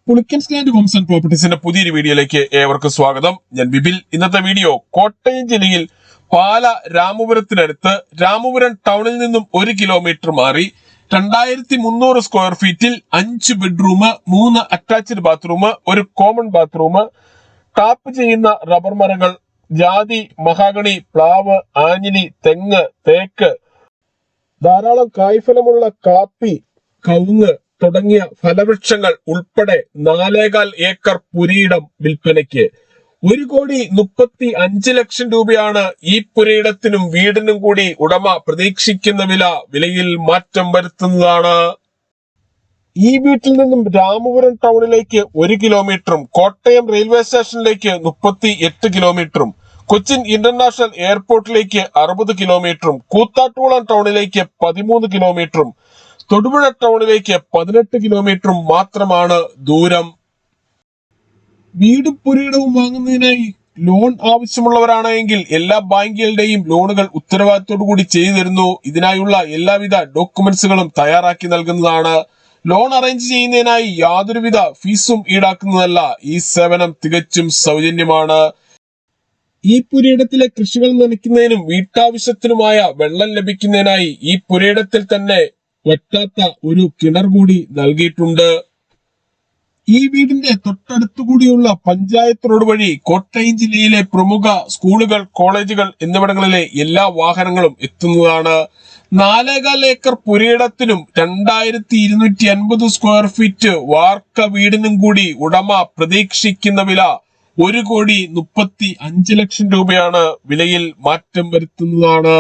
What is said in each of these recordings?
Pulickans land Holmes and പ്രോപ്പർട്ടീസിന്റെ പുതിയൊരു വീഡിയോയിലേക്ക് ഏവർക്കും സ്വാഗതം. ഞാൻ ബിബിൽ. ഇന്നത്തെ വീഡിയോ കോട്ടയം ജില്ലയിൽ പാല രാമപുരത്തിനടുത്ത് രാമപുരം ടൗണിൽ നിന്നും 1 കിലോമീറ്റർ മാറി 2300 സ്ക്വയർ ഫീറ്റിൽ 5 ബെഡ്റൂം, 3 അറ്റാച്ച്ഡ് ബാത്റൂം, ഒരു കോമൺ ബാത്റൂം, ടാപ്പ് ചെയ്യുന്ന റബ്ബർ മരങ്ങൾ, ജാതി, മഹാഗണി, പ്ലാവ്, ആഞ്ഞിലി, തെങ്ങ്, തേക്ക്, ധാരാളം കായ്ഫലമുള്ള കാപ്പി, കവുങ്ങ് തുടങ്ങിയ ഫലവൃക്ഷങ്ങൾ ഉൾപ്പെടെ 4.25 ഏക്കർ പുരയിടം വിൽപ്പനയ്ക്ക്. 1,35 ലക്ഷം രൂപയാണ് ഈ പുരയിടത്തിനും വീടിനും കൂടി ഉടമ പ്രതീക്ഷിക്കുന്ന വിലയിൽ മാറ്റം വരുത്തുന്നതാണ്. ഈ വീട്ടിൽ നിന്നും രാമപുരം ടൗണിലേക്ക് 1 കിലോമീറ്ററും കോട്ടയം റെയിൽവേ സ്റ്റേഷനിലേക്ക് 38 കിലോമീറ്ററും കൊച്ചിൻ ഇന്റർനാഷണൽ എയർപോർട്ടിലേക്ക് 60 കിലോമീറ്ററും കൂത്താട്ടുകുളം ടൗണിലേക്ക് 13 കിലോമീറ്ററും തൊടുപുഴ ടൗണിലേക്ക് 18 കിലോമീറ്ററും മാത്രമാണ് ദൂരം. വീടും പുരയിടവും വാങ്ങുന്നതിനായി ലോൺ ആവശ്യമുള്ളവരാണെങ്കിൽ എല്ലാ ബാങ്കുകളുടെയും ലോണുകൾ ഉത്തരവാദിത്തോടു കൂടി ചെയ്തു തരുന്നു. ഇതിനായുള്ള എല്ലാവിധ ഡോക്യുമെന്റ്സുകളും തയ്യാറാക്കി നൽകുന്നതാണ്. ലോൺ അറേഞ്ച് ചെയ്യുന്നതിനായി യാതൊരുവിധ ഫീസും ഈടാക്കുന്നതല്ല. ഈ സേവനം തികച്ചും സൗജന്യമാണ്. ഈ പുരയിടത്തിലെ കൃഷികൾ നനയ്ക്കുന്നതിനും വീട്ടാവശ്യത്തിനുമായ വെള്ളം ലഭിക്കുന്നതിനായി ഈ പുരയിടത്തിൽ തന്നെ വറ്റാത്ത ഒരു കിണർ കൂടി നൽകിയിട്ടുണ്ട്. ഈ വീടിന്റെ തൊട്ടടുത്തുകൂടിയുള്ള പഞ്ചായത്ത് റോഡ് വഴി കോട്ടയം ജില്ലയിലെ പ്രമുഖ സ്കൂളുകൾ, കോളേജുകൾ എന്നിവിടങ്ങളിലെ എല്ലാ വാഹനങ്ങളും എത്തുന്നതാണ്. 4.25 ഏക്കർ പുരയിടത്തിനും 2250 സ്ക്വയർ ഫീറ്റ് വാർക്ക വീടിനും കൂടി ഉടമ പ്രതീക്ഷിക്കുന്ന വില 1,35 ലക്ഷം രൂപയാണ്. വിലയിൽ മാറ്റം വരുത്തുന്നതാണ്.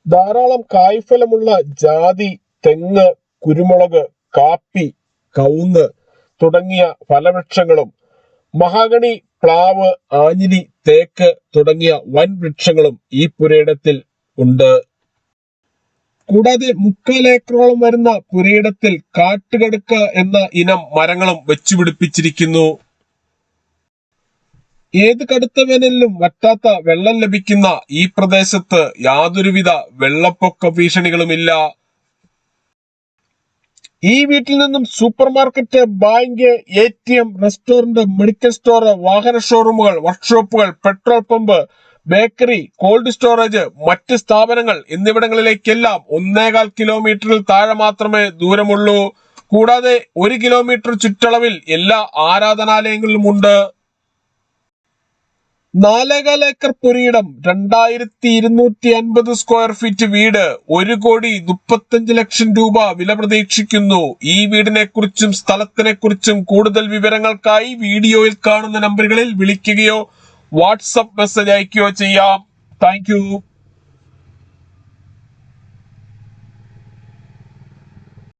ധാരാളം കായ്ഫലമുള്ള ജാതി, തെങ്ങ്, കുരുമുളക്, കാപ്പി, കവുങ്ങ് തുടങ്ങിയ ഫലവൃക്ഷങ്ങളും മഹാഗണി, പ്ലാവ്, ആഞ്ഞിലി, തേക്ക് തുടങ്ങിയ വൻ വൃക്ഷങ്ങളും ഈ പുരയിടത്തിൽ ഉണ്ട്. കൂടാതെ 3/4 ഏക്കറോളം വരുന്ന പുരയിടത്തിൽ കാട്ടുകടുക്ക എന്ന ഇനം മരങ്ങളും വെച്ചുപിടിപ്പിച്ചിരിക്കുന്നു. ഏത് കടുത്ത വേനലിലും വറ്റാത്ത വെള്ളം ലഭിക്കുന്ന ഈ പ്രദേശത്ത് യാതൊരുവിധ വെള്ളപ്പൊക്ക ഭീഷണികളുമില്ല. ഈ വീട്ടിൽ നിന്നും super market, bank, ATM, restaurant, medical store, വാഹന ഷോറൂമുകൾ, വർക്ക്ഷോപ്പുകൾ, petrol pump, bakery, cold storage, മറ്റ് സ്ഥാപനങ്ങൾ എന്നിവിടങ്ങളിലേക്കെല്ലാം 1.25 കിലോമീറ്ററിൽ താഴെ മാത്രമേ ദൂരമുള്ളൂ. കൂടാതെ 1 കിലോമീറ്റർ ചുറ്റളവിൽ എല്ലാ ആരാധനാലയങ്ങളിലും ഉണ്ട്. 4.25 ഏക്കർ പുരയിടം, 2250 സ്ക്വയർ ഫീറ്റ് വീട്, 1,35 ലക്ഷം രൂപ വില പ്രതീക്ഷിക്കുന്നു. ഈ വീടിനെ കുറിച്ചും സ്ഥലത്തിനെ കുറിച്ചും കൂടുതൽ വിവരങ്ങൾക്കായി വീഡിയോയിൽ കാണുന്ന നമ്പറുകളിൽ വിളിക്കുകയോ വാട്സപ്പ് മെസ്സേജ് അയക്കുകയോ ചെയ്യാം. താങ്ക്